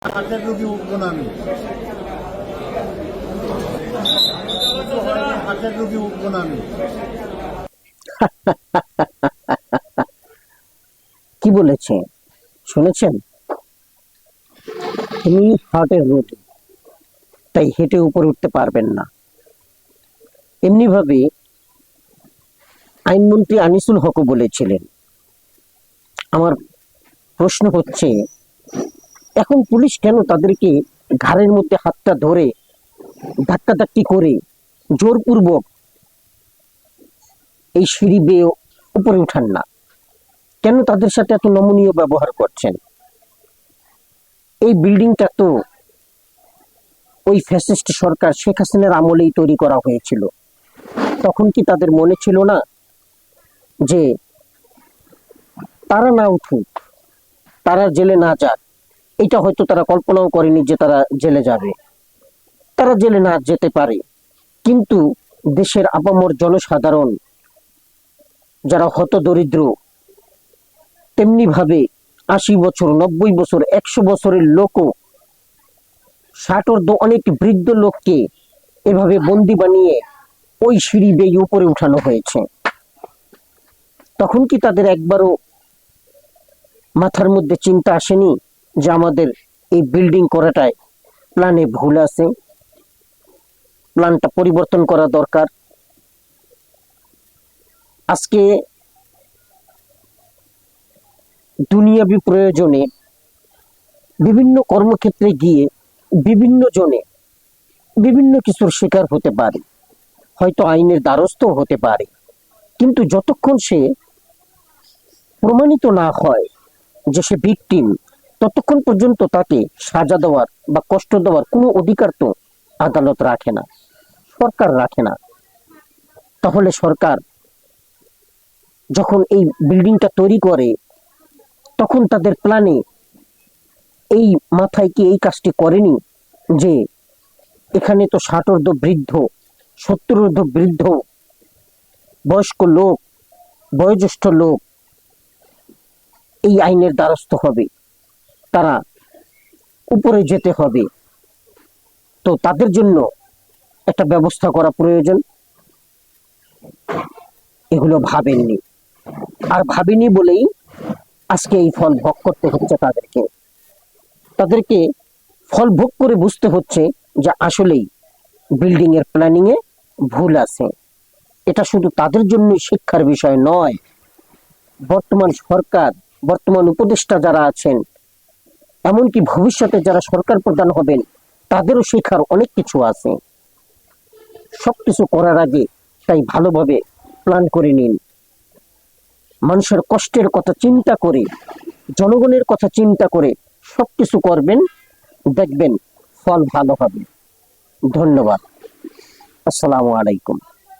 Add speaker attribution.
Speaker 1: হার্টের রোগী উঠবো না আমি, হার্টের রোগী উঠবো না আমি।
Speaker 2: কি বলেছে শুনেছেন? তুমি হার্টের রোগী, তাই হেঁটে উপরে উঠতে পারবেন না। এমনি ভাবে আইনমন্ত্রী আনিসুল হকও বলেছিলেন। আমার প্রশ্ন হচ্ছে, এখন পুলিশ কেন তাদেরকে ঘাড়ের মধ্যে হাতটা ধরে ধাক্কাধাক্কি করে জোরপূর্বক এই সিঁড়ি বেয়ে উপরে উঠান না? কেন তাদের সাথে এত নমনীয় ব্যবহার করছেন? এই বিল্ডিংটা তো ওই ফ্যাসিস্ট সরকার শেখ হাসিনার আমলেই তৈরি করা হয়েছিল। তখন কি তাদের মনে ছিল না যে তারা না উঠুক, তারা জেলে না যাক? এটা হয়তো তারা কল্পনাও করেনি যে তারা জেলে যাবে। তারা জেলে না যেতে পারে, কিন্তু দেশের আপামর জনসাধারণ যারা হতদরিদ্র, তেমনি ভাবে 80 বছর, 90 বছর, 100 বছরের লোকও, 60 অনেক বৃদ্ধ লোককে এভাবে বন্দি বানিয়ে ওই সিঁড়ি বেয়ে উপরে উঠানো হয়েছে। তখন কি তাদের একবারও মাথার মধ্যে চিন্তা আসেনি যে আমাদের এই বিল্ডিং করাটায় প্ল্যানে ভুল আছে, প্ল্যানটা পরিবর্তন করা দরকার? আজকে দুনিয়াবি প্রয়োজনে বিভিন্ন কর্মক্ষেত্রে গিয়ে বিভিন্ন জনে বিভিন্ন কিছুর শিকার হতে পারে, হয়তো আইনের দ্বারস্থ হতে পারে, কিন্তু যতক্ষণ সে প্রমাণিত না হয় যে সে ভিকটিম, ততক্ষণ পর্যন্ত তাকে সাজা দেওয়ার বা কষ্ট দেওয়ার কোনো অধিকার তো আদালত রাখে না, সরকার রাখে না। তাহলে সরকার যখন এই বিল্ডিংটা তৈরি করে, তখন তাদের প্ল্যানে এই মাথায় কি এই কাজটি করেনি যে এখানে তো 60 বৃদ্ধ, 70 বৃদ্ধ, বয়স্ক লোক, বয়োজ্যেষ্ঠ লোক এই আইনের দ্বারস্থ হবে, তারা উপরে যেতে হবে, তো তাদের জন্য একটা ব্যবস্থা করা প্রয়োজন। এগুলো ভাবেননি, আর ভাবেনি বলেই আজকে এই ফল ভোগ করতে হচ্ছে তাদেরকে। তাদেরকে ফল ভোগ করে বুঝতে হচ্ছে যে আসলেই বিল্ডিং এর প্ল্যানিং এ ভুল আছে। এটা শুধু তাদের জন্য শিক্ষার বিষয় নয়, বর্তমান সরকার, বর্তমান উপদেষ্টা যারা আছেন, এমনকি ভবিষ্যতে যারা সরকার প্রধান হবেন, তাদেরও শেখার অনেক কিছু আছে। সবকিছু করার আগে তাই ভালোভাবে প্ল্যান করে নিন, মানুষের কষ্টের কথা চিন্তা করে, জনগণের কথা চিন্তা করে সবকিছু করবেন, দেখবেন ফল ভালো হবে। ধন্যবাদ। আসসালামু আলাইকুম।